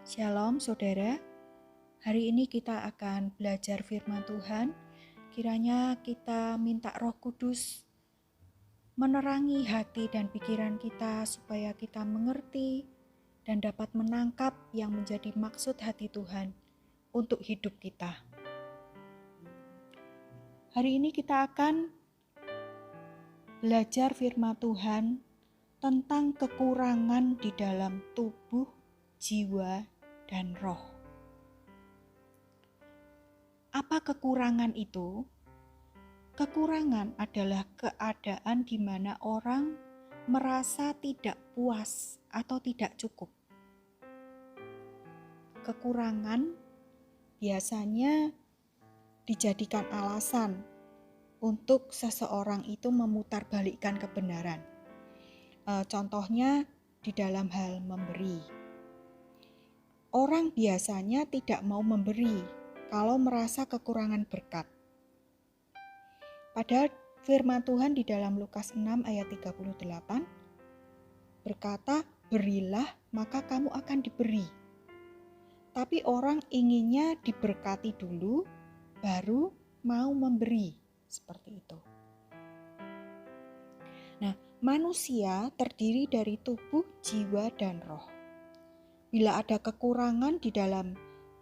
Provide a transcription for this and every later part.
Shalom saudara, hari ini kita akan belajar firman Tuhan. Kiranya kita minta Roh Kudus menerangi hati dan pikiran kita supaya kita mengerti dan dapat menangkap yang menjadi maksud hati Tuhan untuk hidup kita. Hari ini kita akan belajar firman Tuhan tentang kekurangan di dalam tubuh, jiwa, dan roh. Apa kekurangan itu? Kekurangan adalah keadaan di mana orang merasa tidak puas atau tidak cukup. Kekurangan biasanya dijadikan alasan untuk seseorang itu memutarbalikkan kebenaran. Contohnya di dalam hal memberi. Orang biasanya tidak mau memberi kalau merasa kekurangan berkat. Padahal firman Tuhan di dalam Lukas 6 ayat 38 berkata, "Berilah maka kamu akan diberi." Tapi orang inginnya diberkati dulu baru mau memberi, seperti itu. Nah, manusia terdiri dari tubuh, jiwa, dan roh. Bila ada kekurangan di dalam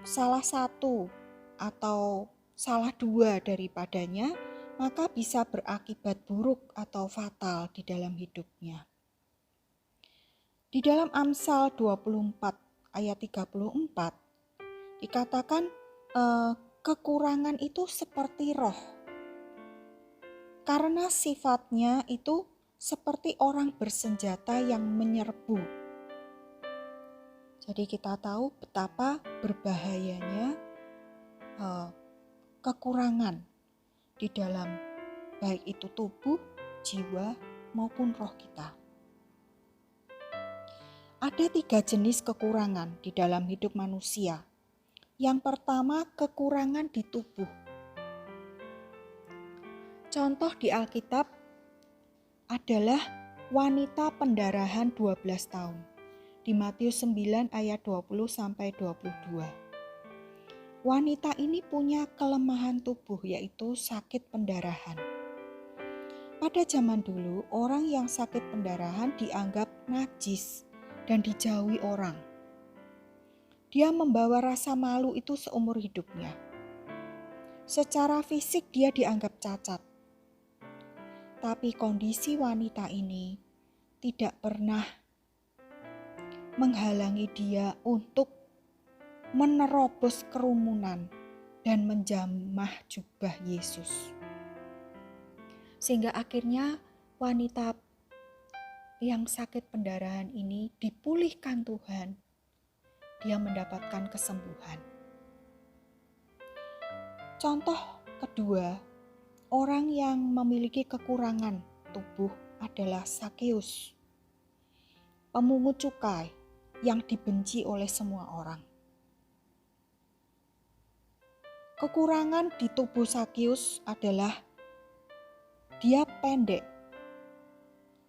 salah satu atau salah dua daripadanya, maka bisa berakibat buruk atau fatal di dalam hidupnya. Di dalam Amsal 24 ayat 34 dikatakan kekurangan itu seperti roh. Karena sifatnya itu seperti orang bersenjata yang menyerbu. Jadi kita tahu betapa berbahayanya kekurangan di dalam baik itu tubuh, jiwa, maupun roh kita. Ada 3 jenis kekurangan di dalam hidup manusia. Yang pertama, kekurangan di tubuh. Contoh di Alkitab adalah wanita pendarahan 12 tahun. Di Matius 9 ayat 20-22. Wanita ini punya kelemahan tubuh yaitu sakit pendarahan. Pada zaman dulu, orang yang sakit pendarahan dianggap najis dan dijauhi orang. Dia membawa rasa malu itu seumur hidupnya. Secara fisik dia dianggap cacat. Tapi kondisi wanita ini tidak pernah menghalangi dia untuk menerobos kerumunan dan menjamah jubah Yesus. Sehingga akhirnya wanita yang sakit pendarahan ini dipulihkan Tuhan. Dia mendapatkan kesembuhan. Contoh kedua, orang yang memiliki kekurangan tubuh adalah Zakeus, pemungut cukai yang dibenci oleh semua orang. Kekurangan di tubuh Zakeus adalah dia pendek,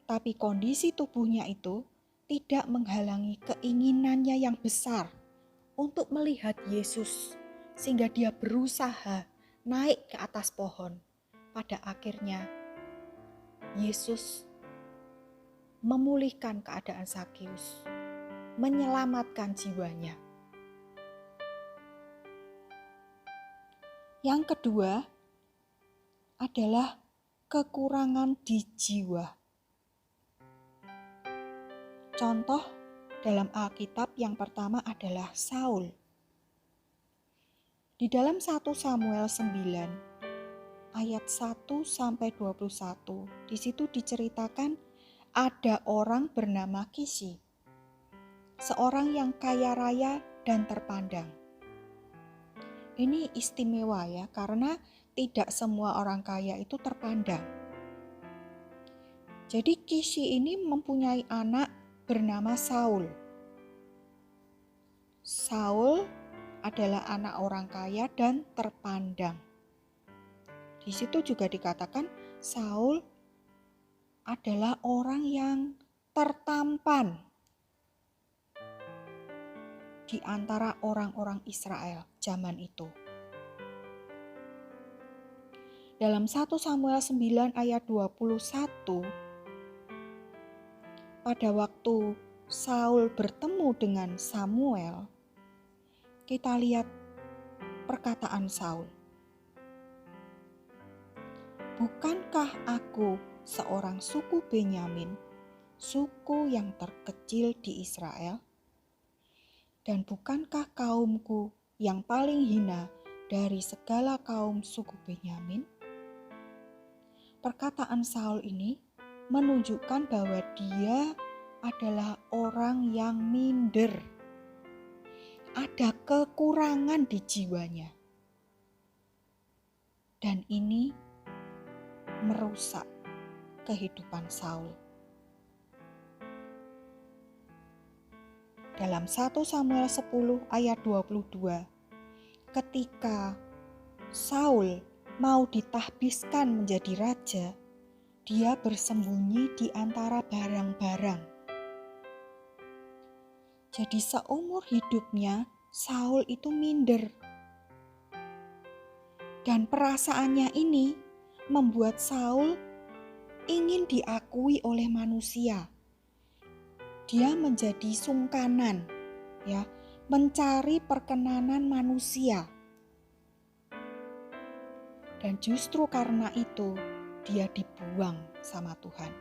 tapi kondisi tubuhnya itu tidak menghalangi keinginannya yang besar untuk melihat Yesus, sehingga dia berusaha naik ke atas pohon. Pada akhirnya Yesus memulihkan keadaan Zakeus, menyelamatkan jiwanya. Yang kedua adalah kekurangan di jiwa. Contoh dalam Alkitab yang pertama adalah Saul. Di dalam 1 Samuel 9 ayat 1-21, di situ diceritakan ada orang bernama Kisi, seorang yang kaya raya dan terpandang. Ini istimewa ya, karena tidak semua orang kaya itu terpandang. Jadi Kisi ini mempunyai anak bernama Saul. Saul adalah anak orang kaya dan terpandang. Di situ juga dikatakan Saul adalah orang yang tertampan. di antara orang-orang Israel zaman itu. Dalam 1 Samuel 9 ayat 21, pada waktu Saul bertemu dengan Samuel, kita lihat perkataan Saul. Bukankah aku seorang suku Benyamin, suku yang terkecil di Israel? Dan bukankah kaumku yang paling hina dari segala kaum suku Benyamin? Perkataan Saul ini menunjukkan bahwa dia adalah orang yang minder. Ada kekurangan di jiwanya. Dan ini merusak kehidupan Saul. Dalam 1 Samuel 10 ayat 22, ketika Saul mau ditahbiskan menjadi raja, dia bersembunyi di antara barang-barang. Jadi seumur hidupnya Saul itu minder. Dan perasaannya ini membuat Saul ingin diakui oleh manusia. Dia menjadi sungkanan, mencari perkenanan manusia. Dan justru karena itu dia dibuang sama Tuhan.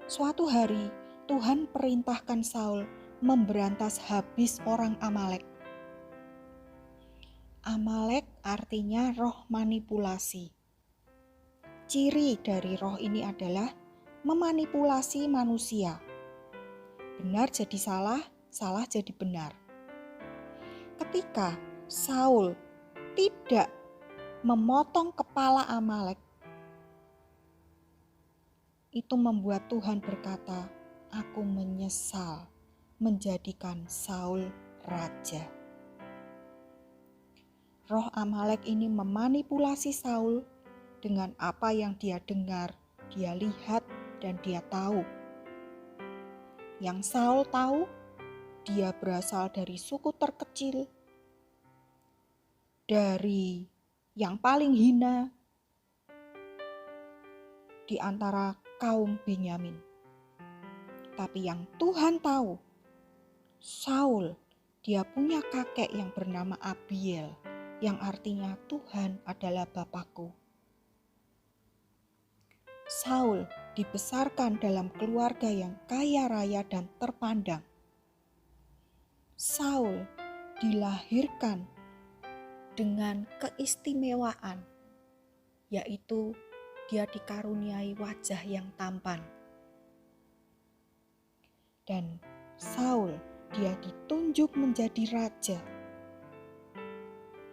Suatu hari Tuhan perintahkan Saul memberantas habis orang Amalek. Amalek artinya roh manipulasi. Ciri dari roh ini adalah memanipulasi manusia. Benar jadi salah, salah jadi benar. Ketika Saul tidak memotong kepala Amalek, itu membuat Tuhan berkata, "Aku menyesal menjadikan Saul raja." Roh Amalek ini memanipulasi Saul dengan apa yang dia dengar, dia lihat, dan dia tahu. Yang Saul tahu, dia berasal dari suku terkecil, dari yang paling hina di antara kaum Benyamin. Tapi yang Tuhan tahu, Saul, dia punya kakek yang bernama Abiel, yang artinya Tuhan adalah Bapakku. Saul dibesarkan dalam keluarga yang kaya raya dan terpandang. Saul dilahirkan dengan keistimewaan, yaitu dia dikaruniai wajah yang tampan. Dan Saul, dia ditunjuk menjadi raja.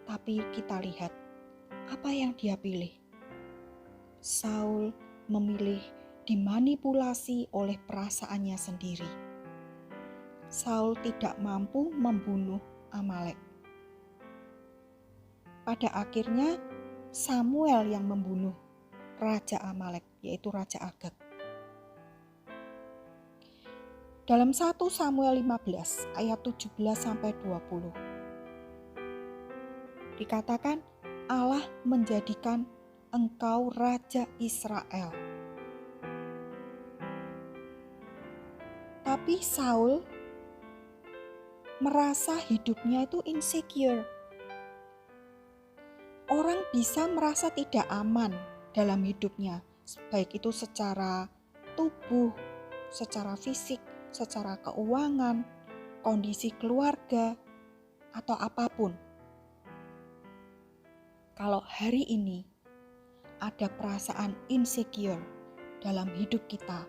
Tapi kita lihat apa yang dia pilih. Saul memilih dimanipulasi oleh perasaannya sendiri. Saul tidak mampu membunuh Amalek. Pada akhirnya Samuel yang membunuh Raja Amalek, yaitu Raja Agag. Dalam 1 Samuel 15 ayat 17-20 dikatakan Allah menjadikan engkau Raja Israel. Tapi Saul merasa hidupnya itu insecure. Orang bisa merasa tidak aman dalam hidupnya, baik itu secara tubuh, secara fisik, secara keuangan, kondisi keluarga, atau apapun. Kalau hari ini ada perasaan insecure dalam hidup kita,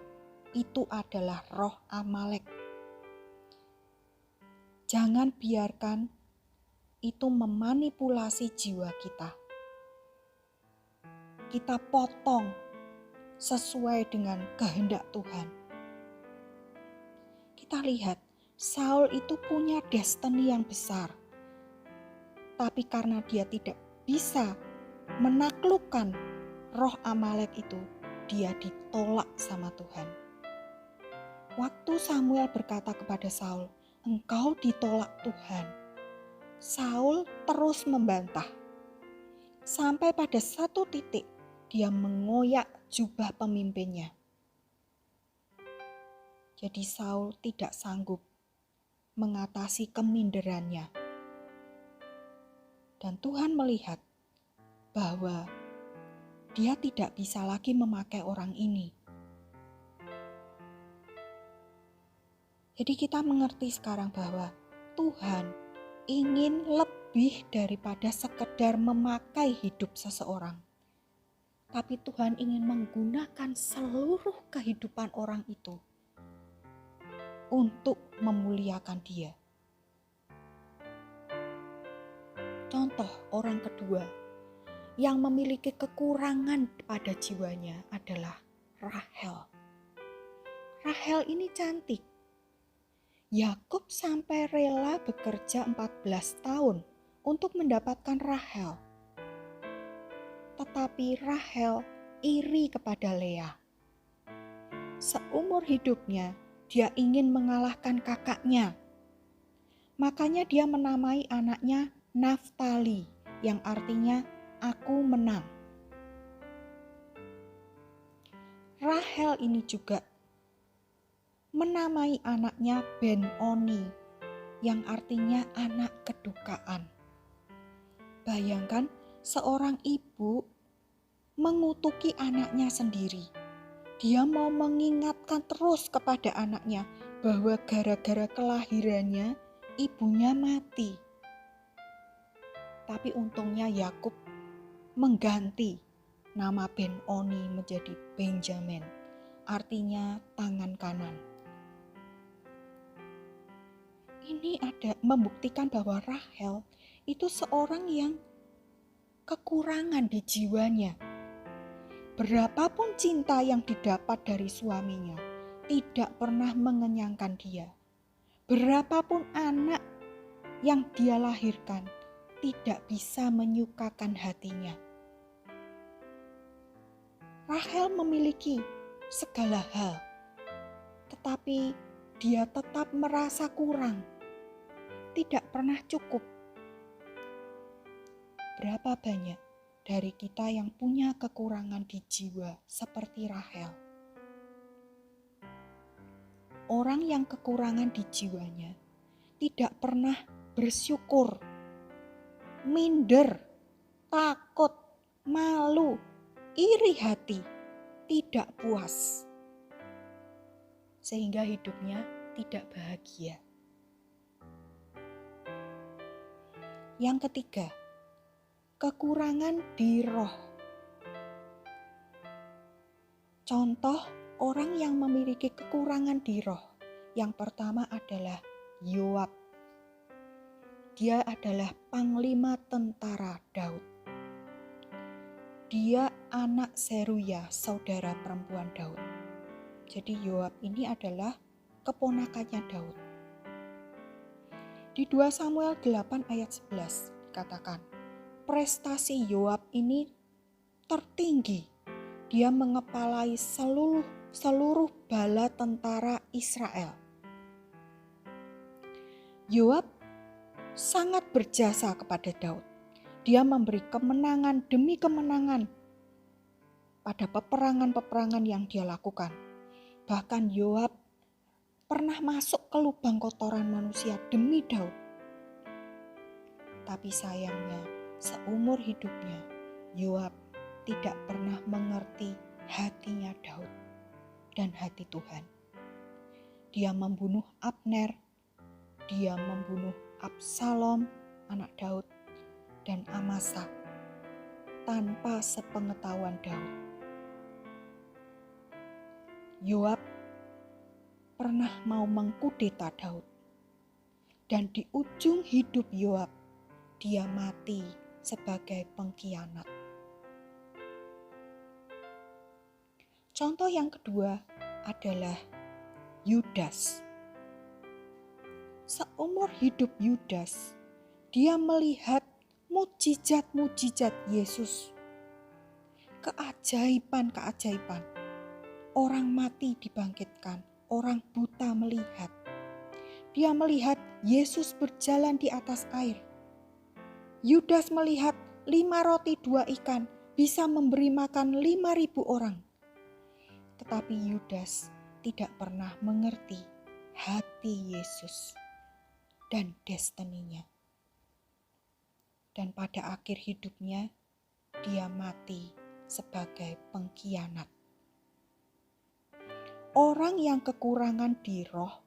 itu adalah roh Amalek. Jangan biarkan itu memanipulasi jiwa kita. Kita potong sesuai dengan kehendak Tuhan. Kita lihat, Saul itu punya destiny yang besar. Tapi karena dia tidak bisa menaklukkan roh Amalek itu, dia ditolak sama Tuhan. Waktu Samuel berkata kepada Saul, engkau ditolak Tuhan. Saul terus membantah. Sampai pada satu titik dia mengoyak jubah pemimpinnya. Jadi Saul tidak sanggup mengatasi keminderannya. Dan Tuhan melihat bahwa dia tidak bisa lagi memakai orang ini. Jadi kita mengerti sekarang bahwa Tuhan ingin lebih daripada sekedar memakai hidup seseorang. Tapi Tuhan ingin menggunakan seluruh kehidupan orang itu untuk memuliakan Dia. Contoh orang kedua yang memiliki kekurangan pada jiwanya adalah Rahel. Rahel ini cantik. Yakub sampai rela bekerja 14 tahun untuk mendapatkan Rahel. Tetapi Rahel iri kepada Lea. Seumur hidupnya dia ingin mengalahkan kakaknya. Makanya dia menamai anaknya Naftali, yang artinya aku menang. Rahel ini juga menamai anaknya Ben-Oni, yang artinya anak kedukaan. Bayangkan seorang ibu mengutuki anaknya sendiri. Dia mau mengingatkan terus kepada anaknya bahwa gara-gara kelahirannya ibunya mati. Tapi untungnya Yakub mengganti nama Ben-Oni menjadi Benjamin, artinya tangan kanan. Ini ada membuktikan bahwa Rahel itu seorang yang kekurangan di jiwanya. Berapapun cinta yang didapat dari suaminya, tidak pernah mengenyangkan dia. Berapapun anak yang dia lahirkan, tidak bisa menyukakan hatinya. Rahel memiliki segala hal, tetapi dia tetap merasa kurang, tidak pernah cukup. Berapa banyak dari kita yang punya kekurangan di jiwa seperti Rahel? Orang yang kekurangan di jiwanya tidak pernah bersyukur, minder, takut, malu, iri hati, tidak puas, sehingga hidupnya tidak bahagia. Yang ketiga, kekurangan di roh. Contoh orang yang memiliki kekurangan di roh, yang pertama adalah Yoab. Dia adalah panglima tentara Daud. Dia anak Seruya, saudara perempuan Daud. Jadi Yoab ini adalah keponakannya Daud. Di 2 Samuel 8 ayat 11 dikatakan, prestasi Yoab ini tertinggi. Dia mengepalai seluruh bala tentara Israel. Yoab sangat berjasa kepada Daud. Dia memberi kemenangan demi kemenangan pada peperangan-peperangan yang dia lakukan. Bahkan Yoab pernah masuk ke lubang kotoran manusia demi Daud. Tapi sayangnya, seumur hidupnya Yoab tidak pernah mengerti hatinya Daud dan hati Tuhan. Dia membunuh Abner, dia membunuh Absalom, anak Daud, dan Amasa tanpa sepengetahuan Daud. Yoab pernah mau mengkudeta Daud, dan di ujung hidup Yoab dia mati sebagai pengkhianat. Contoh yang kedua adalah Yudas. Seumur hidup Yudas, dia melihat mukjizat-mukjizat Yesus. Keajaiban-keajaiban. Orang mati dibangkitkan, orang buta melihat. Dia melihat Yesus berjalan di atas air. Yudas melihat 5 roti 2 ikan bisa memberi makan 5.000 orang. Tetapi Yudas tidak pernah mengerti hati Yesus dan destininya. Dan pada akhir hidupnya, dia mati sebagai pengkhianat. Orang yang kekurangan di roh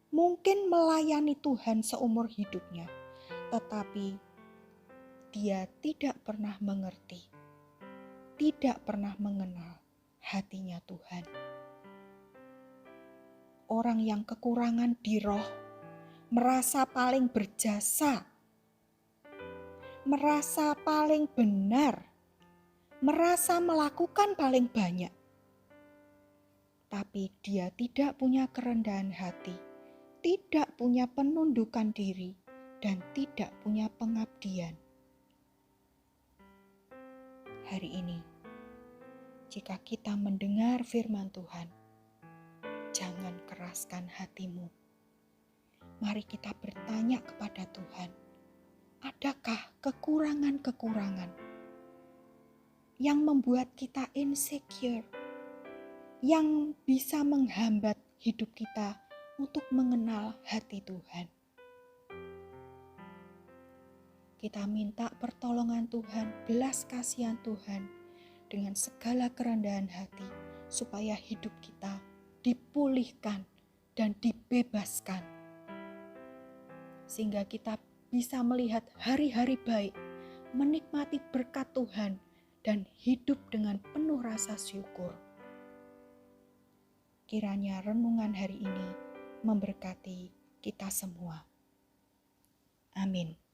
mungkin melayani Tuhan seumur hidupnya, tetapi dia tidak pernah mengerti, tidak pernah mengenal hatinya Tuhan. Orang yang kekurangan di roh merasa paling berjasa, merasa paling benar, merasa melakukan paling banyak. Tapi dia tidak punya kerendahan hati, tidak punya penundukan diri, dan tidak punya pengabdian. Hari ini, jika kita mendengar firman Tuhan, jangan keraskan hatimu. Mari kita bertanya kepada Tuhan, adakah kekurangan-kekurangan yang membuat kita insecure, yang bisa menghambat hidup kita untuk mengenal hati Tuhan? Kita minta pertolongan Tuhan, belas kasihan Tuhan dengan segala kerendahan hati, supaya hidup kita dipulihkan dan dibebaskan, sehingga kita bisa melihat hari-hari baik, menikmati berkat Tuhan, dan hidup dengan penuh rasa syukur. Kiranya renungan hari ini memberkati kita semua. Amin.